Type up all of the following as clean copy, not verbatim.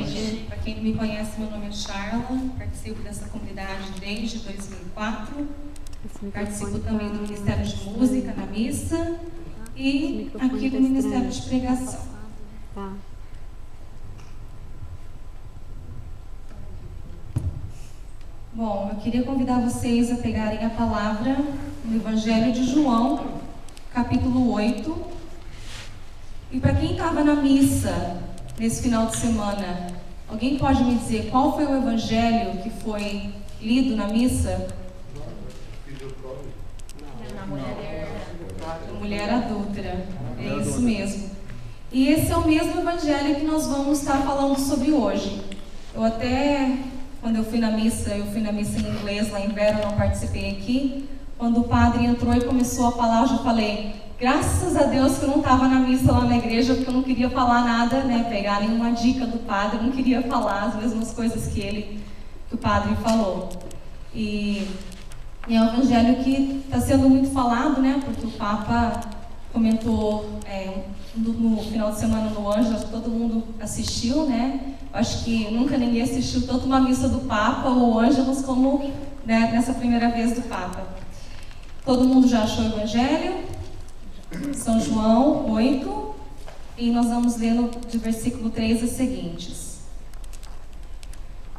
noite. Para quem não me conhece, meu nome é Charla, participo dessa comunidade desde 2004. Participo também do Ministério de Música na missa e aqui do Ministério de Pregação. Bom, eu queria convidar vocês a pegarem a palavra no Evangelho de João, capítulo 8. E para quem estava na missa nesse final de semana, alguém pode me dizer qual foi o evangelho que foi lido na missa? A mulher adúltera. É isso mesmo. E esse é o mesmo evangelho que nós vamos estar falando sobre hoje. Quando eu fui na missa em inglês lá em Vera, não participei aqui. Quando o padre entrou e começou a falar, eu já falei, graças a Deus que eu não estava na missa lá na igreja, porque eu não queria falar nada, pegar nenhuma dica do padre, eu não queria falar as mesmas coisas que o padre falou. E é um evangelho que está sendo muito falado, porque o Papa comentou no final de semana no Anjo, acho que todo mundo assistiu, Acho que nunca ninguém assistiu tanto uma missa do Papa ou Ângelos como nessa primeira vez do Papa. Todo mundo já achou o evangelho? São João 8, e nós vamos ler de versículo 3 a seguintes.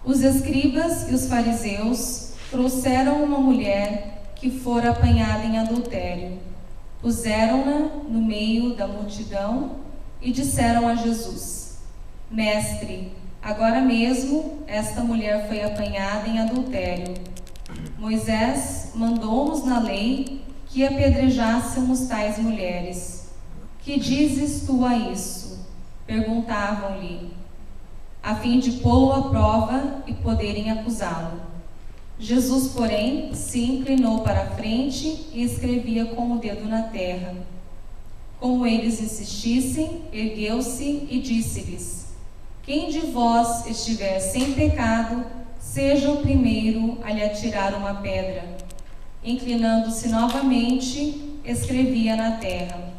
Os escribas e os fariseus trouxeram uma mulher que fora apanhada em adultério. Puseram-na no meio da multidão e disseram a Jesus: Mestre, agora mesmo esta mulher foi apanhada em adultério. Moisés mandou-nos na lei que apedrejássemos tais mulheres. Que dizes tu a isso? Perguntavam-lhe, a fim de pô-lo à prova e poderem acusá-lo. Jesus, porém, se inclinou para a frente e escrevia com o dedo na terra. Como eles insistissem, ergueu-se e disse-lhes: Quem de vós estiver sem pecado, seja o primeiro a lhe atirar uma pedra. Inclinando-se novamente, escrevia na terra.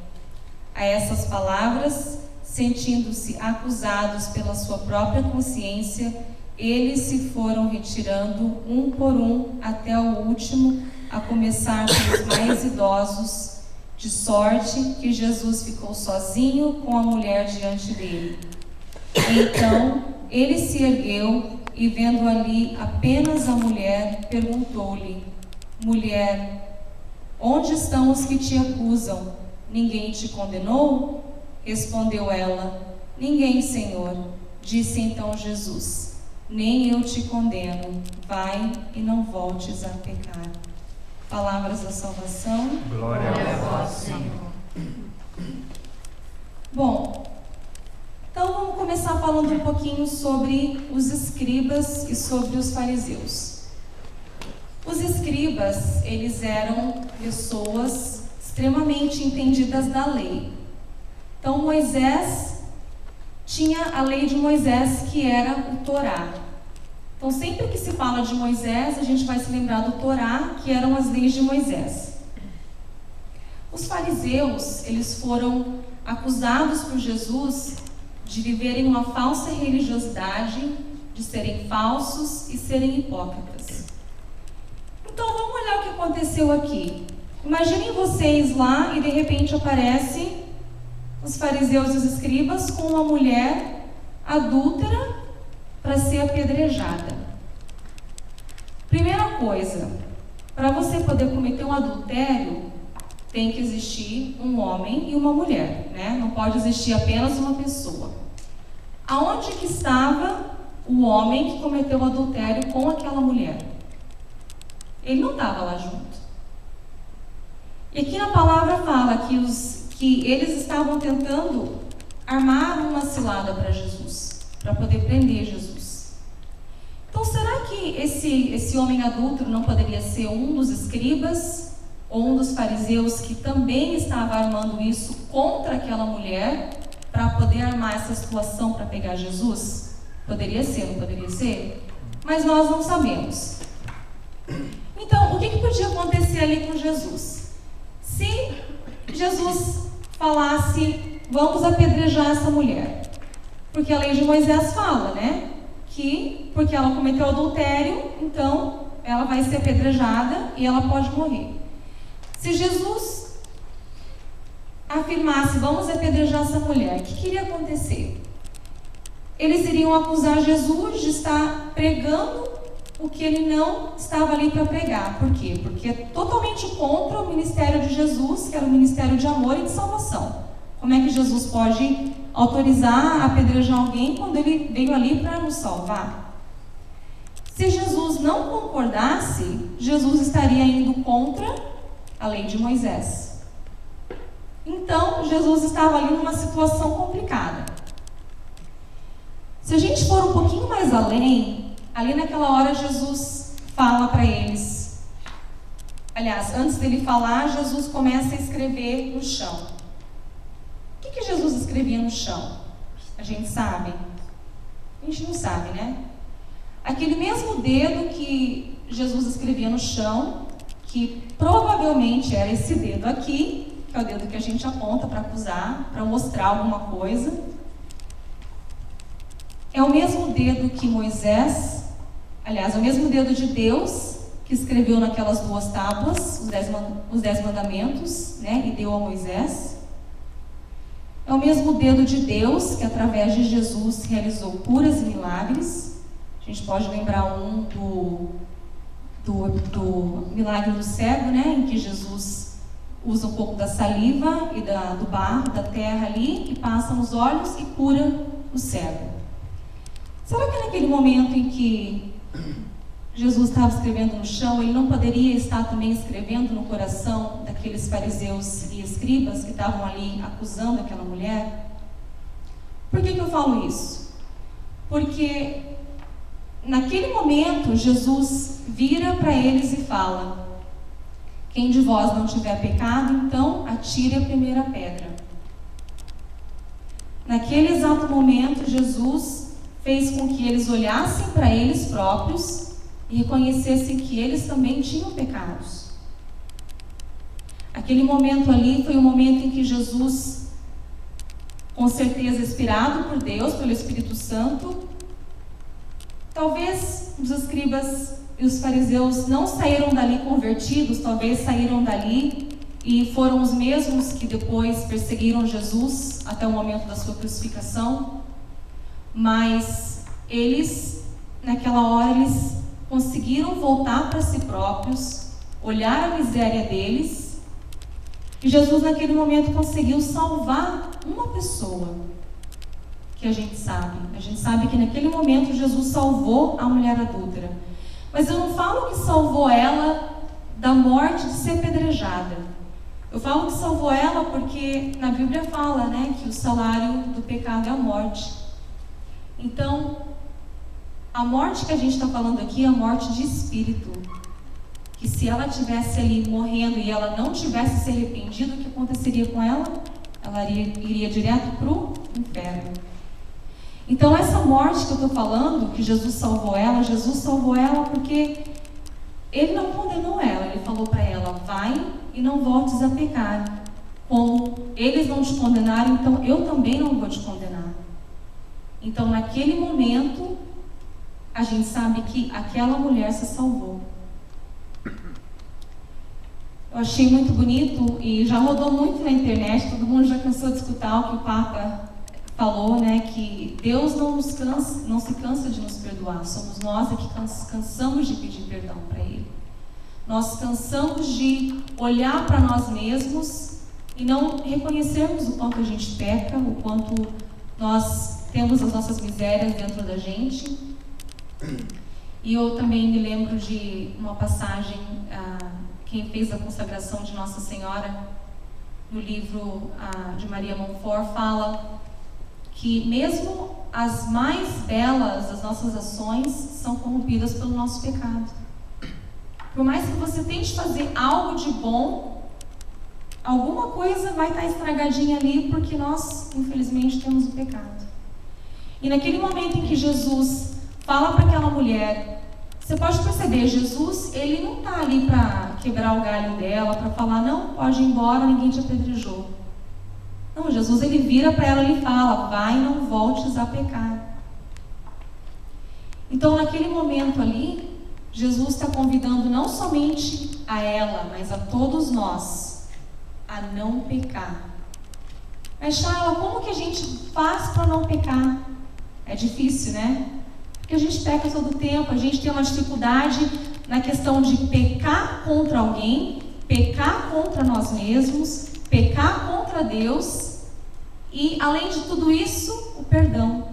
A essas palavras, sentindo-se acusados pela sua própria consciência, eles se foram retirando um por um até o último, a começar pelos mais idosos, de sorte que Jesus ficou sozinho com a mulher diante dele. Então, ele se ergueu e, vendo ali apenas a mulher, perguntou-lhe: Mulher, onde estão os que te acusam? Ninguém te condenou? Respondeu ela: Ninguém, Senhor. Disse então Jesus: Nem eu te condeno. Vai e não voltes a pecar. Palavras da salvação. Glória a vós, Senhor. Bom, então vamos começar falando um pouquinho sobre os escribas e sobre os fariseus. Os escribas, eles eram pessoas extremamente entendidas da lei. Então Moisés tinha a lei de Moisés, que era o Torá. Então sempre que se fala de Moisés, a gente vai se lembrar do Torá, que eram as leis de Moisés. Os fariseus, eles foram acusados por Jesus de viverem uma falsa religiosidade, de serem falsos e serem hipócritas. Então vamos olhar o que aconteceu aqui. Imaginem vocês lá e de repente aparece os fariseus e os escribas com uma mulher adúltera para ser apedrejada. Primeira coisa, para você poder cometer um adultério, tem que existir um homem e uma mulher, Não pode existir apenas uma pessoa. Aonde que estava o homem que cometeu o adultério com aquela mulher? Ele não estava lá junto. E aqui na palavra fala que eles estavam tentando armar uma cilada para Jesus, para poder prender Jesus. Então será que esse homem adúltero não poderia ser um dos escribas ou um dos fariseus que também estava armando isso contra aquela mulher para poder armar essa situação para pegar Jesus? Poderia ser, não poderia ser? Mas nós não sabemos. Então, o que podia acontecer ali com Jesus? Se Jesus falasse, vamos apedrejar essa mulher. Porque a lei de Moisés fala, né? Que porque ela cometeu adultério, então ela vai ser apedrejada e ela pode morrer. Se Jesus afirmasse, vamos apedrejar essa mulher, o que iria acontecer? Eles iriam acusar Jesus de estar pregando o que ele não estava ali para pregar. Por quê? Porque é totalmente contra o ministério de Jesus, que era o ministério de amor e de salvação. Como é que Jesus pode autorizar a apedrejar alguém quando ele veio ali para nos salvar? Se Jesus não concordasse, Jesus estaria indo contra a lei de Moisés. Então, Jesus estava ali numa situação complicada. Se a gente for um pouquinho mais além, ali naquela hora Jesus fala para eles. Aliás, antes dele falar, Jesus começa a escrever no chão. O que Jesus escrevia no chão? A gente sabe? A gente não sabe, né? Aquele mesmo dedo que Jesus escrevia no chão, que provavelmente era esse dedo aqui, que é o dedo que a gente aponta para acusar, para mostrar alguma coisa. É o mesmo dedo que Moisés, aliás, é o mesmo dedo de Deus que escreveu naquelas duas tábuas, os 10 mandamentos, né, e deu a Moisés. É o mesmo dedo de Deus que através de Jesus realizou curas e milagres. A gente pode lembrar um do milagre do cego, né, em que Jesus usa um pouco da saliva e do barro, da terra ali, e passa nos olhos e cura o cego. Será que naquele momento em que Jesus estava escrevendo no chão, ele não poderia estar também escrevendo no coração daqueles fariseus e escribas que estavam ali acusando aquela mulher? Por que eu falo isso? Porque naquele momento Jesus vira para eles e fala: quem de vós não tiver pecado, então atire a primeira pedra. Naquele exato momento Jesus fez com que eles olhassem para eles próprios e reconhecessem que eles também tinham pecados. Aquele momento ali foi o momento em que Jesus, com certeza inspirado por Deus, pelo Espírito Santo, talvez os escribas e os fariseus não saíram dali convertidos, talvez saíram dali e foram os mesmos que depois perseguiram Jesus até o momento da sua crucificação, mas eles, naquela hora, eles conseguiram voltar para si próprios, olhar a miséria deles, e Jesus naquele momento conseguiu salvar uma pessoa, que a gente sabe que naquele momento Jesus salvou a mulher adúltera, mas eu não falo que salvou ela da morte de ser apedrejada, eu falo que salvou ela porque na Bíblia fala, né, que o salário do pecado é a morte. Então, a morte que a gente está falando aqui é a morte de espírito. Que se ela estivesse ali morrendo e ela não tivesse se arrependido, o que aconteceria com ela? Ela iria direto para o inferno. Então, essa morte que eu estou falando, que Jesus salvou ela porque Ele não condenou ela. Ele falou para ela: vai e não voltes a pecar. Como eles não te condenaram, então eu também não vou te condenar. Então, naquele momento, a gente sabe que aquela mulher se salvou. Eu achei muito bonito e já rodou muito na internet, todo mundo já cansou de escutar o que o Papa falou, né? Que Deus não se cansa de nos perdoar, somos nós que cansamos de pedir perdão para Ele. Nós cansamos de olhar para nós mesmos e não reconhecermos o quanto a gente peca, o quanto nós temos as nossas misérias dentro da gente. E eu também me lembro de uma passagem, quem fez a consagração de Nossa Senhora, no livro de Maria Montfort, fala que mesmo as mais belas das nossas ações são corrompidas pelo nosso pecado. Por mais que você tente fazer algo de bom, alguma coisa vai estar estragadinha ali, porque nós, infelizmente, temos o pecado. E naquele momento em que Jesus fala para aquela mulher, você pode perceber, Jesus, ele não está ali para quebrar o galho dela, para falar: não, pode ir embora, ninguém te apedrejou. Não, Jesus ele vira para ela e fala: vai e não voltes a pecar. Então, naquele momento ali, Jesus está convidando não somente a ela, mas a todos nós a não pecar. Mas, Charla, como que a gente faz para não pecar? É difícil, né? Porque a gente peca todo o tempo, a gente tem uma dificuldade na questão de pecar contra alguém, pecar contra nós mesmos, pecar contra Deus e, além de tudo isso, o perdão.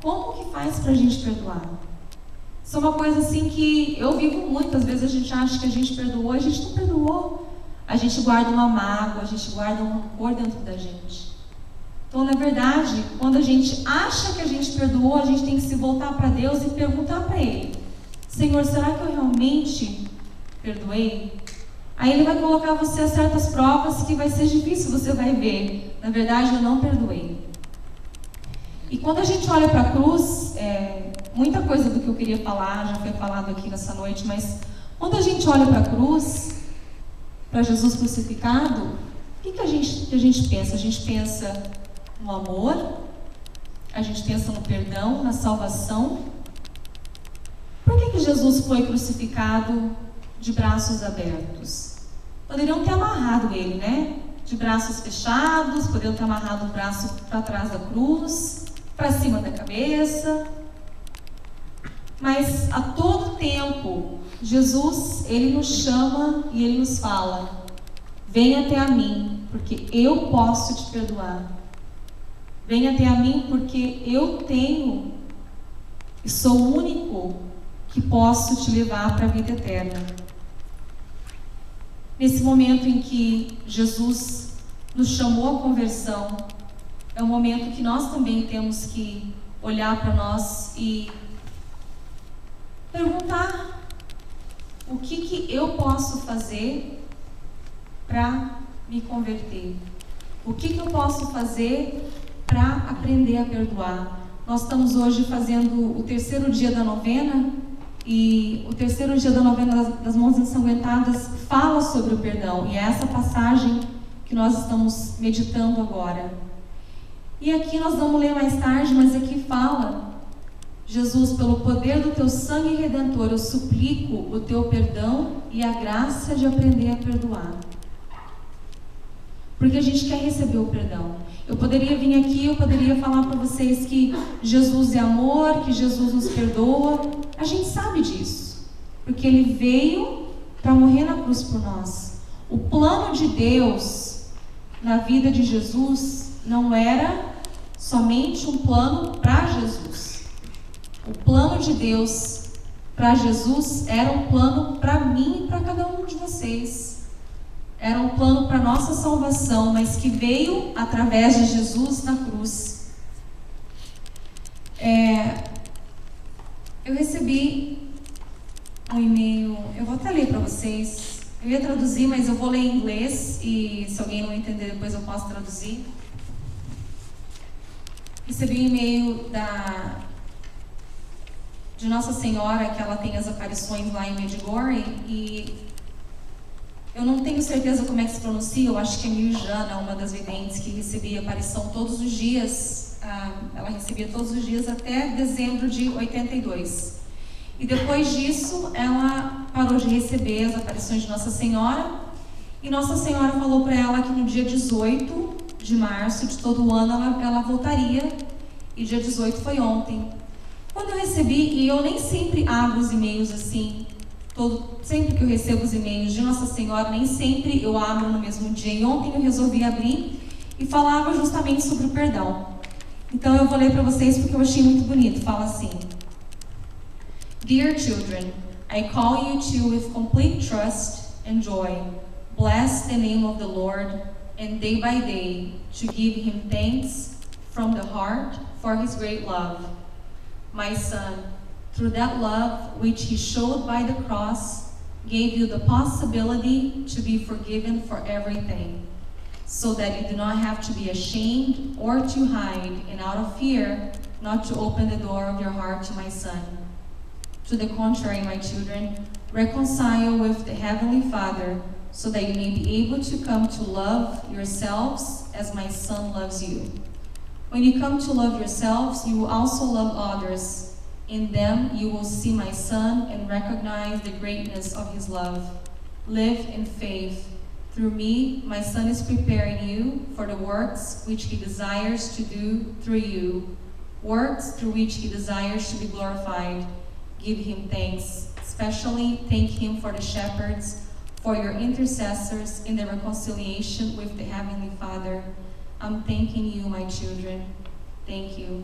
Como que faz para a gente perdoar? Isso é uma coisa assim que eu vivo muitas vezes. A gente acha que a gente perdoou, a gente não perdoou. A gente guarda uma mágoa, a gente guarda um rancor dentro da gente. Então, na verdade, quando a gente acha que a gente perdoou, a gente tem que se voltar para Deus e perguntar para Ele: Senhor, será que eu realmente perdoei? Aí Ele vai colocar você a certas provas que vai ser difícil, você vai ver. Na verdade, eu não perdoei. E quando a gente olha para a cruz, muita coisa do que eu queria falar já foi falado aqui nessa noite, mas quando a gente olha para a cruz, para Jesus crucificado, o que a gente pensa? A gente pensa no amor, a gente pensa no perdão, na salvação. Por que Jesus foi crucificado de braços abertos? Poderiam ter amarrado ele, né? De braços fechados, poderiam ter amarrado o braço para trás da cruz, para cima da cabeça. Mas a todo tempo, Jesus, Ele nos chama e Ele nos fala: venha até a mim, porque eu posso te perdoar. Venha até a mim, porque eu tenho e sou o único que posso te levar para a vida eterna. Nesse momento em que Jesus nos chamou à conversão, é um momento que nós também temos que olhar para nós e perguntar: o que eu posso fazer para me converter? O que eu posso fazer para aprender a perdoar? Nós estamos hoje fazendo o terceiro dia da novena, e o terceiro dia da novena das mãos ensanguentadas fala sobre o perdão, e é essa passagem que nós estamos meditando agora. E aqui nós vamos ler mais tarde, mas aqui fala: Jesus, pelo poder do teu sangue redentor, eu suplico o teu perdão e a graça de aprender a perdoar. Porque a gente quer receber o perdão. Eu poderia vir aqui, eu poderia falar para vocês que Jesus é amor, que Jesus nos perdoa. A gente sabe disso, porque Ele veio para morrer na cruz por nós. O plano de Deus na vida de Jesus não era somente um plano para Jesus. O plano de Deus para Jesus era um plano para mim e para cada um de vocês. Era um plano para nossa salvação, mas que veio através de Jesus na cruz. Eu recebi um e-mail, eu vou até ler para vocês. Eu ia traduzir, mas eu vou ler em inglês, e se alguém não entender depois eu posso traduzir. Recebi um e-mail de Nossa Senhora, que ela tem as aparições lá em Medjugorje, e eu não tenho certeza como é que se pronuncia. Eu acho que é Mirjana, uma das videntes que recebia aparição todos os dias. Ela recebia todos os dias até dezembro de 82. E depois disso, ela parou de receber as aparições de Nossa Senhora. E Nossa Senhora falou para ela que no dia 18 de março de todo o ano ela voltaria. E dia 18 foi ontem. Quando eu recebi, e eu nem sempre abro os e-mails assim, sempre que eu recebo os e-mails de Nossa Senhora, nem sempre eu abro no mesmo dia. E ontem eu resolvi abrir e falava justamente sobre o perdão. Então eu vou ler para vocês porque eu achei muito bonito. Fala assim: Dear children, I call you to with complete trust and joy. Bless the name of the Lord, and day by day to give Him thanks from the heart for His great love. My son, through that love which He showed by the cross, gave you the possibility to be forgiven for everything, so that you do not have to be ashamed or to hide, and out of fear, not to open the door of your heart to my Son. To the contrary, my children, reconcile with the Heavenly Father, so that you may be able to come to love yourselves as my Son loves you. When you come to love yourselves, you will also love others. In them you will see my Son and recognize the greatness of his love. Live in faith. Through me, my Son is preparing you for the works which he desires to do through you, works through which he desires to be glorified. Give him thanks. Especially thank him for the shepherds, for your intercessors in the reconciliation with the Heavenly Father. I'm thanking you, my children. Thank you.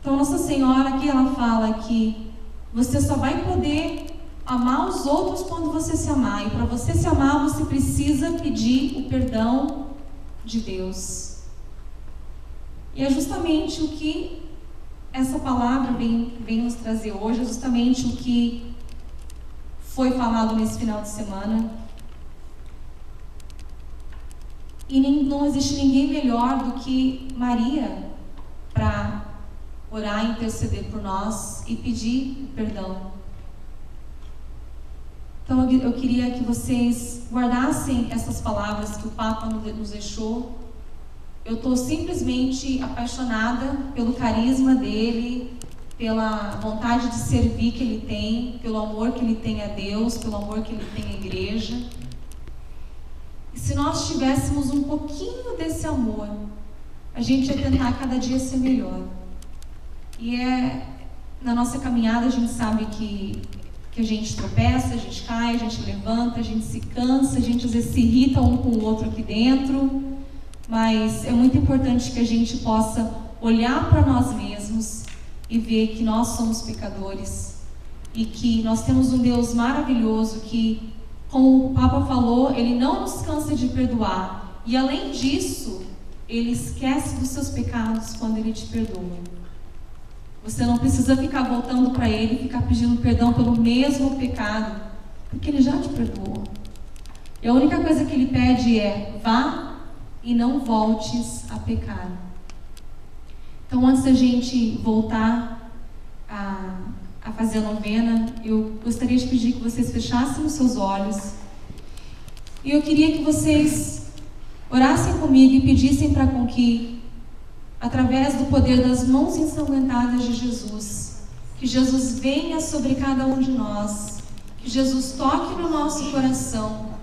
Então, Nossa Senhora aqui, ela fala que você só vai poder amar os outros quando você se amar. E para você se amar, você precisa pedir o perdão de Deus. E é justamente o que essa palavra vem nos trazer hoje, é justamente o que foi falado nesse final de semana. E não existe ninguém melhor do que Maria para orar e interceder por nós e pedir perdão. Então eu queria que vocês guardassem essas palavras que o Papa nos deixou. Eu estou simplesmente apaixonada pelo carisma dele, pela vontade de servir que ele tem, pelo amor que ele tem a Deus, pelo amor que ele tem à igreja. E se nós tivéssemos um pouquinho desse amor, a gente ia tentar cada dia ser melhor. E na nossa caminhada a gente sabe que a gente tropeça, a gente cai, a gente levanta, a gente se cansa, a gente às vezes se irrita um com o outro aqui dentro, mas é muito importante que a gente possa olhar para nós mesmos e ver que nós somos pecadores e que nós temos um Deus maravilhoso que, como o Papa falou, ele não nos cansa de perdoar e além disso, ele esquece dos seus pecados quando ele te perdoa. Você não precisa ficar voltando para ele e ficar pedindo perdão pelo mesmo pecado, porque ele já te perdoou. E a única coisa que ele pede é: vá e não voltes a pecar. Então, antes da gente voltar a fazer a novena, eu gostaria de pedir que vocês fechassem os seus olhos. E eu queria que vocês orassem comigo e pedissem para com que, através do poder das mãos ensanguentadas de Jesus, que Jesus venha sobre cada um de nós, que Jesus toque no nosso coração,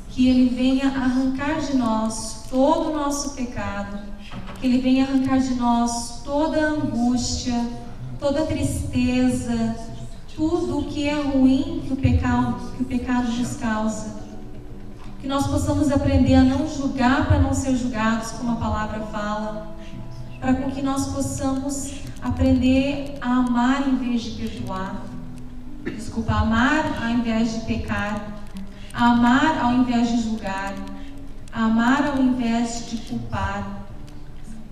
que Ele venha arrancar de nós todo o nosso pecado, que Ele venha arrancar de nós toda a angústia, toda a tristeza, tudo o que é ruim que o pecado nos causa. Que nós possamos aprender a não julgar para não ser julgados, como a palavra fala, para que nós possamos aprender a amar em vez de perdoar. Amar ao invés de pecar, a amar ao invés de julgar, a amar ao invés de culpar.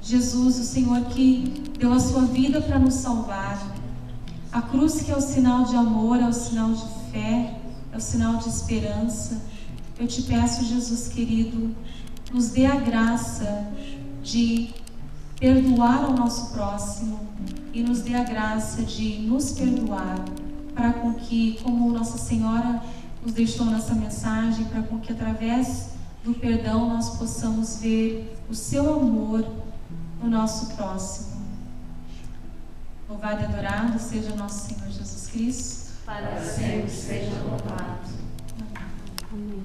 Jesus, o Senhor que deu a sua vida para nos salvar, a cruz que é o sinal de amor, é o sinal de fé, é o sinal de esperança. Eu te peço, Jesus querido, nos dê a graça de perdoar ao nosso próximo e nos dê a graça de nos perdoar, para com que, como Nossa Senhora nos deixou nessa mensagem, para com que através do perdão nós possamos ver o seu amor no nosso próximo. Louvado e adorado seja nosso Senhor Jesus Cristo. Para sempre seja louvado. Amém.